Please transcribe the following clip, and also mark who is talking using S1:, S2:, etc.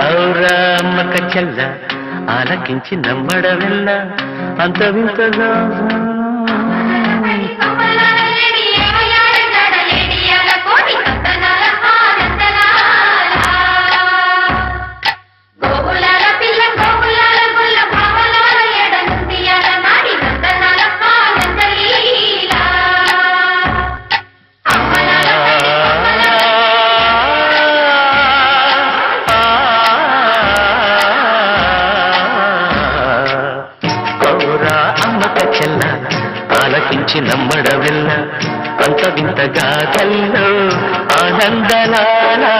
S1: ఔరా అమ్మక చెల్ల ఆలకించి నమ్మడమెల్ల అంత వింతగా ఆలకించి నమ్మడమెల్ల అంత వింతగా కల్లో ఆనందలాలా